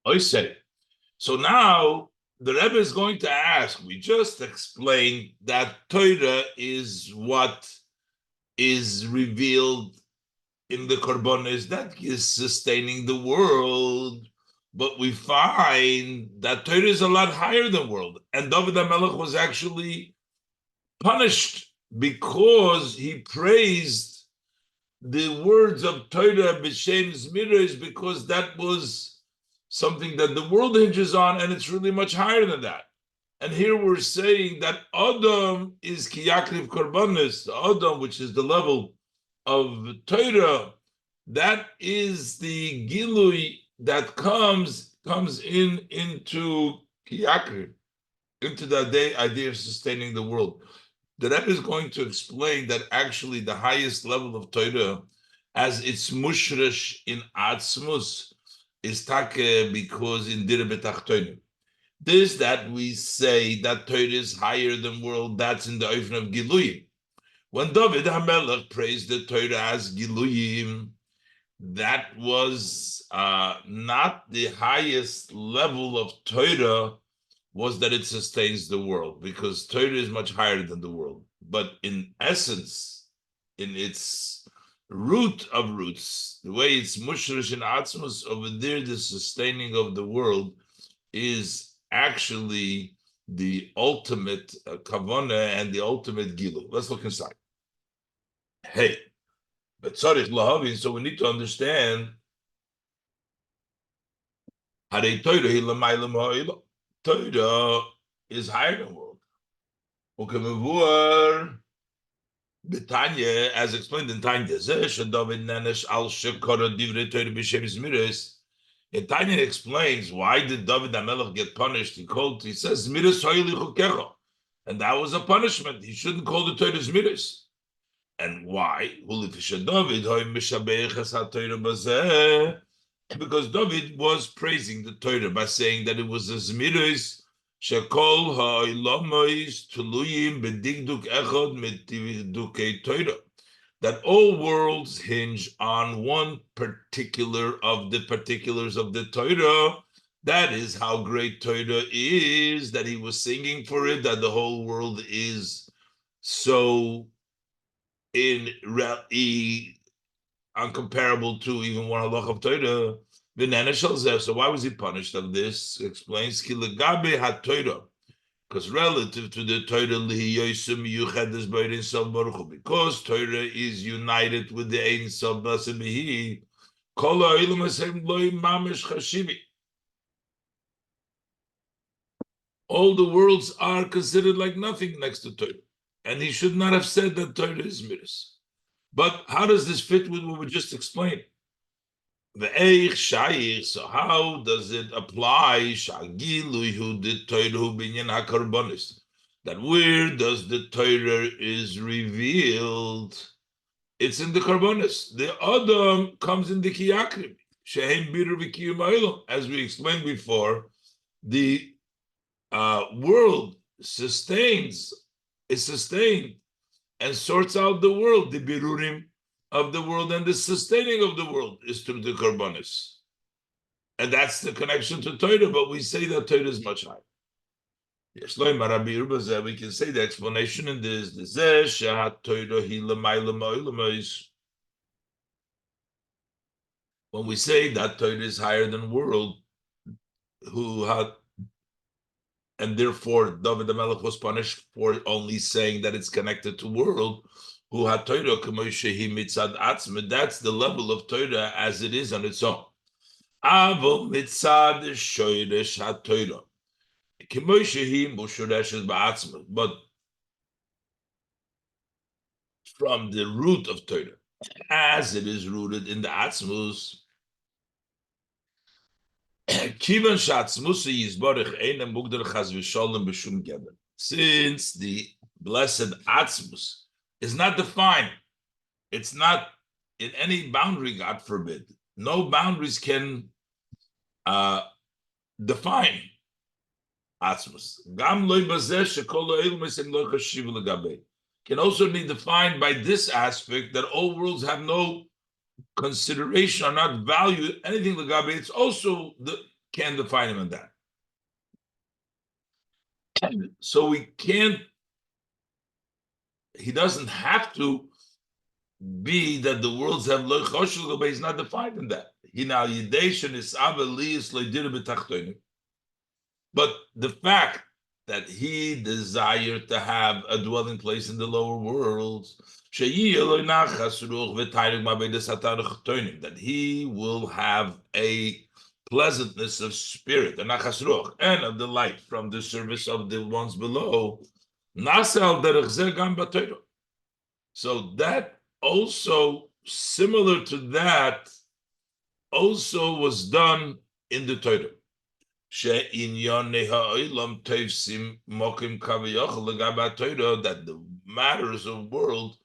I say. So now the Rebbe is going to ask, we just explained that Torah is what is revealed in the Korbanos that is sustaining the world. But we find that Torah is a lot higher than world. And David HaMelech was actually punished because he praised the words of Torah b'shem zmiros, because that was something that the world hinges on, and it's really much higher than that. And here we're saying that Adam is kiyakriv korbanos, the Adam, which is the level of Torah, that is the gilui that comes into kiyakriv, into the idea of sustaining the world. The Rebbe is going to explain that actually the highest level of Torah, as it's mushresh in atzmus, is take because in dire betachtonim. This that we say that Torah is higher than world, that's in the ofen of Giluyim. When David HaMelech praised the Torah as Giluyim, that was not the highest level of Torah, was that it sustains the world, because Torah is much higher than the world. But in essence, in its root of roots, the way it's mushrish in atzmus, over there, the sustaining of the world is actually the ultimate kavanah and the ultimate gilu. Let's look inside. Hey, but tzarich lahavin, so we need to understand harei Torah hi l'maylam ha'olam. Torah is higher than world. Ukemevur b'Tanya, as explained in Tanya, zeh shedavid nenesh al shekara divrei Torah b'shem zmiros. And Tanya explains why did David HaMelech get punished. He says zmiros ho'ili chukecha, and that was a punishment. He shouldn't call the Torah zmiros. And why? Because David was praising the Torah by saying that it was a zmiros shekol ha'olamois tuluyim b'digduk echad mitdukei Torah, that all worlds hinge on one particular of the particulars of the Torah. That is how great Torah is, that he was singing for it, that the whole world is so uncomparable to even one halach of Torah. So why was he punished of this? Explains because relative to the Torah, because Torah is united with the Ein Sof Basebihi, all the worlds are considered like nothing next to Torah. And he should not have said that Torah is midas. But how does this fit with what we just explained? So how does it apply? That where does the Torah is revealed? It's in the Karbonis. The Adam comes in the Kiyakrim. As we explained before, the world is sustained and sorts out the world. The birurim of the world and the sustaining of the world is through the Karbonis. And that's the connection to Torah, but we say that Torah is much higher. Yes, we can say the explanation in this. When we say that Torah is higher than world, and therefore David HaMelech was punished for only saying that it's connected to world, who had Torah mitzad atzma, that's the level of Torah as it is on its own. Avol mitzad shoyresh ha-Torah. But from the root of Torah, as it is rooted in the Atzmus, since the blessed Atzmus is not defined, it's not in any boundary, God forbid. No boundaries can define Atzmus. Can also be defined by this aspect that all worlds have no consideration or not value anything legabe. It's also can't define him in that. So we can't, he doesn't have to be that the worlds have loy choshev, but he's not defined in that. But the fact that he desired to have a dwelling place in the lower worlds, that he will have a pleasantness of spirit, and of the light from the service of the ones below. So that also, similar to that, also was done in the Torah. That the matters of world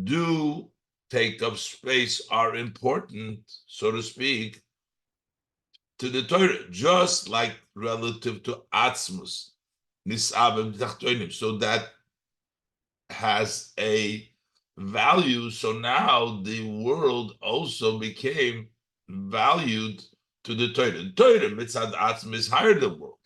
do take up space, are important, so to speak, to the Torah, just like relative to Atzmus, so that has a value. So now the world also became valued to the Torah. The Torah mitzad atzm is higher than the world,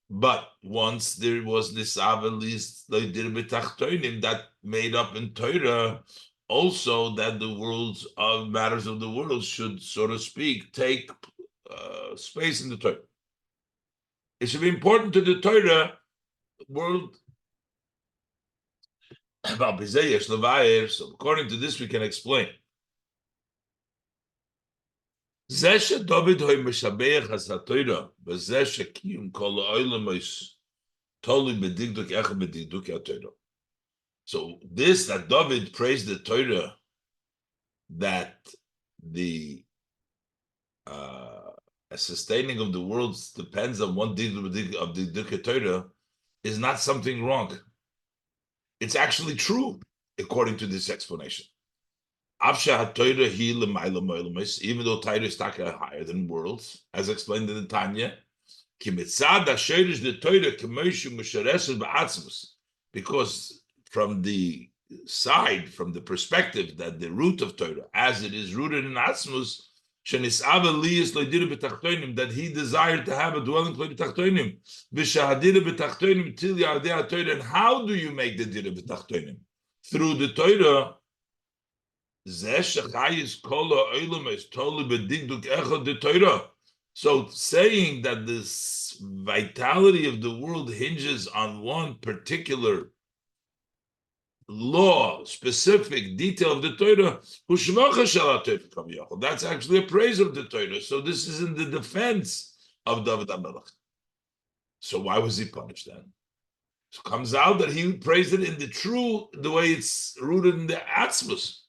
but once there was this avelis that made up in Torah, also that the worlds of matters of the world should, so to speak, take space in the Torah. It should be important to the Torah world. So according to this, we can explain. So this that David praised the Torah, that the sustaining of the worlds depends on one dig of the Torah, is not something wrong. It's actually true, according to this explanation. Even though Torah is higher than worlds, as explained in the Tanya, because from the side, from the perspective that the root of Torah, as it is rooted in Atzmus, that he desired to have a dwelling place b'tachtonim. And how do you make the dira b'tachtonim? Through the Torah. So saying that this vitality of the world hinges on one particular law, specific detail of the Torah, that's actually a praise of the Torah. So this is in the defense of David HaMelech. So why was he punished then? So it comes out that he praised it in the way it's rooted in the Atzmus.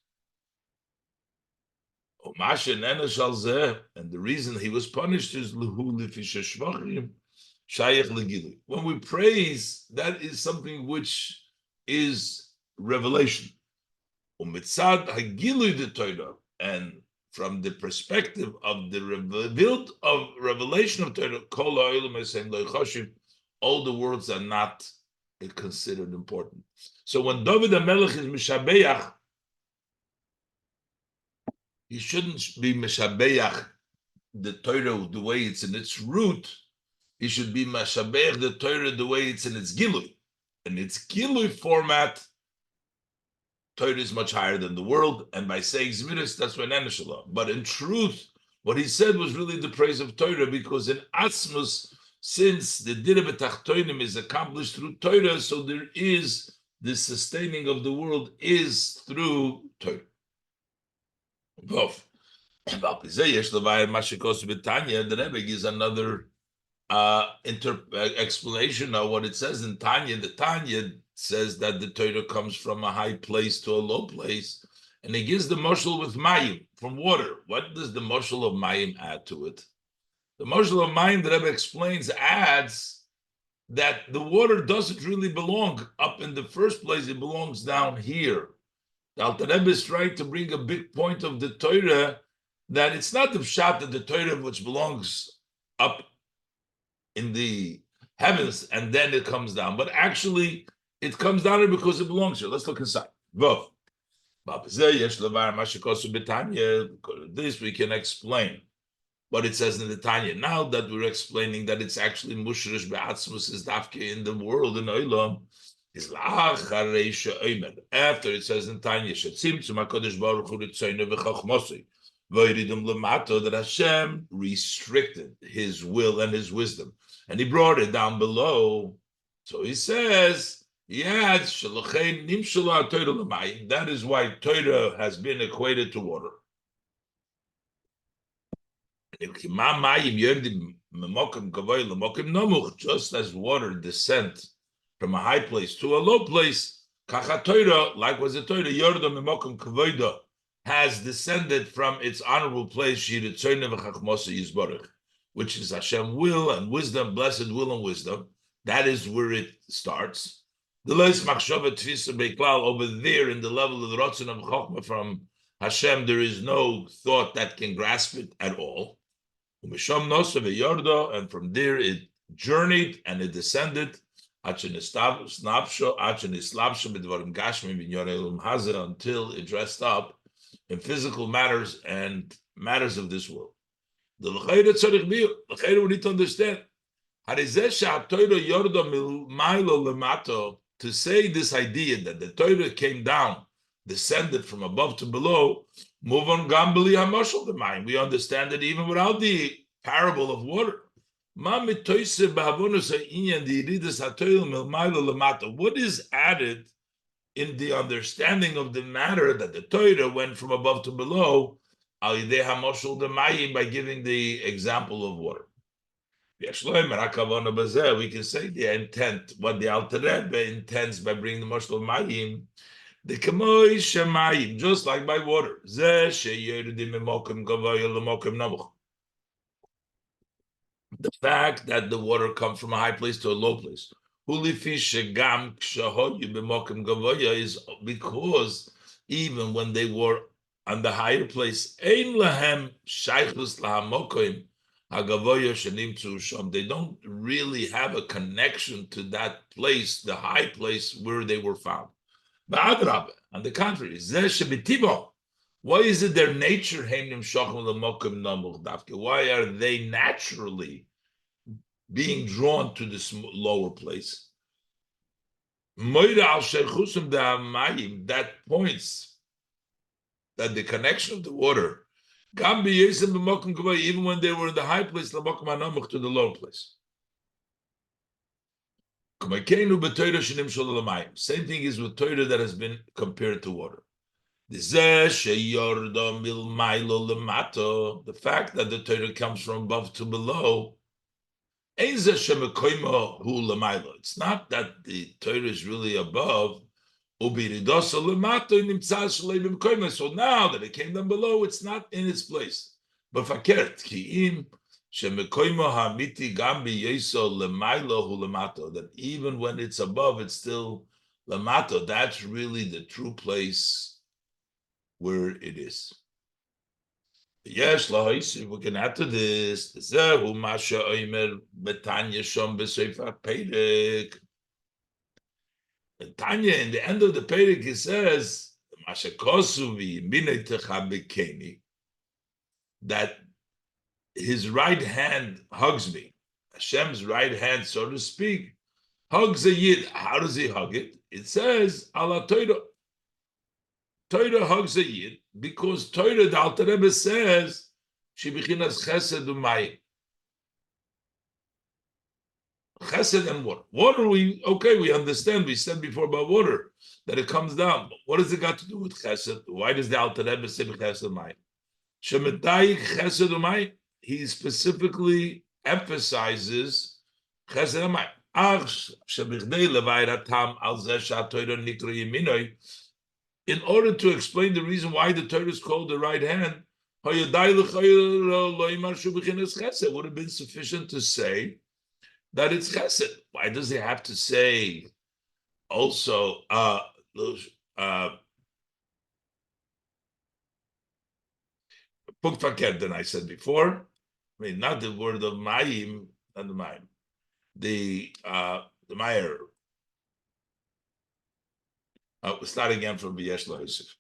And the reason he was punished is when we praise, that is something which is revelation. And from the perspective of the revealed of revelation of Torah, all the words are not considered important. So when David HaMelech is mishabeach, he shouldn't be mishabeach the Torah the way it's in its root. He should be mishabeach the Torah the way it's in its gilui. In its gilui format, Torah is much higher than the world, and by saying Zmiris, that's when Eneshalom. But in truth, what he said was really the praise of Torah, because in Atzmus, since the Dira B'Tachtonim is accomplished through Torah, so there is the sustaining of the world is through Torah. The Rebbe gives another explanation of what it says in Tanya. The Tanya says that the Torah comes from a high place to a low place, and he gives the mashal with mayim, from water. What does the mashal of mayim add to it? The mashal of mayim, the Rebbe explains, adds that the water doesn't really belong up in the first place, it belongs down here. The Alter Rebbe is trying to bring a big point of the Torah, that it's not the pshat that the Torah which belongs up in the heavens and then it comes down, but actually it comes down here because it belongs here. Let's look inside. This we can explain what it says in the Tanya. Now that we're explaining that it's actually mushrish be'atzmus is dafke in the world in Olam, is la'acharei she'omer. After it says in Tanya, she'tzimtzum HaKadosh Baruch Hu ritzono v'chachmosei v'yiridim l'mato, that Hashem restricted his will and his wisdom, and he brought it down below. So he says, that is why Torah has been equated to water. Just as water descends from a high place to a low place, likewise the Torah has descended from its honorable place, which is Hashem will and wisdom, blessed will and wisdom. That is where it starts. The over there in the level of the Ratzon of Chokhmah from Hashem, there is no thought that can grasp it at all. And from there it journeyed and it descended until it dressed up in physical matters and matters of this world. We need to understand to say this idea that the Torah came down, descended from above to below. Move on, gambali hamashal the mind. We understand it even without the parable of water. What is added in the understanding of the matter that the Torah went from above to below by giving the example of water? We can say the intent, what the Alter Rebbe intends by bringing the Mashal of Mayim, the Kamoi Shemayim, just like by water. The fact that the water comes from a high place to a low place is because even when they were on the higher place, they don't really have a connection to that place, the high place where they were found. On the contrary, why is it their nature? Why are they naturally being drawn to this lower place? That points that the connection of the water, even when they were in the high place, to the low place. Same thing is with Torah that has been compared to water. The fact that the Torah comes from above to below, it's not that the Torah is really above. So now that it came down below, it's not in its place. But that even when it's above, it's still lamato. That's really the true place where it is. Yes, we can add to this. Tanya, in the end of the Perek, he says, that his right hand hugs me. Hashem's right hand, so to speak, hugs a Yid. How does he hug it? It says, ala Torah. Torah hugs a Yid because Torah, the Alter Rebbe says, Shibichinas chesed u'mayim. Chesed and water. Water, we understand. We said before about water that it comes down. But what has it got to do with chesed? Why does the Alter Rebbe say chesed u'mayim? Shemetayik chesed u'mayim. He specifically emphasizes chesed u'mayim. In order to explain the reason why the Torah is called the right hand, would have been sufficient to say that it's chesed. Why does he have to say also than I said before? I mean, not the word of mayim, not the mayim. The Meyer. We'll start again from V'yesh Lo Yosef.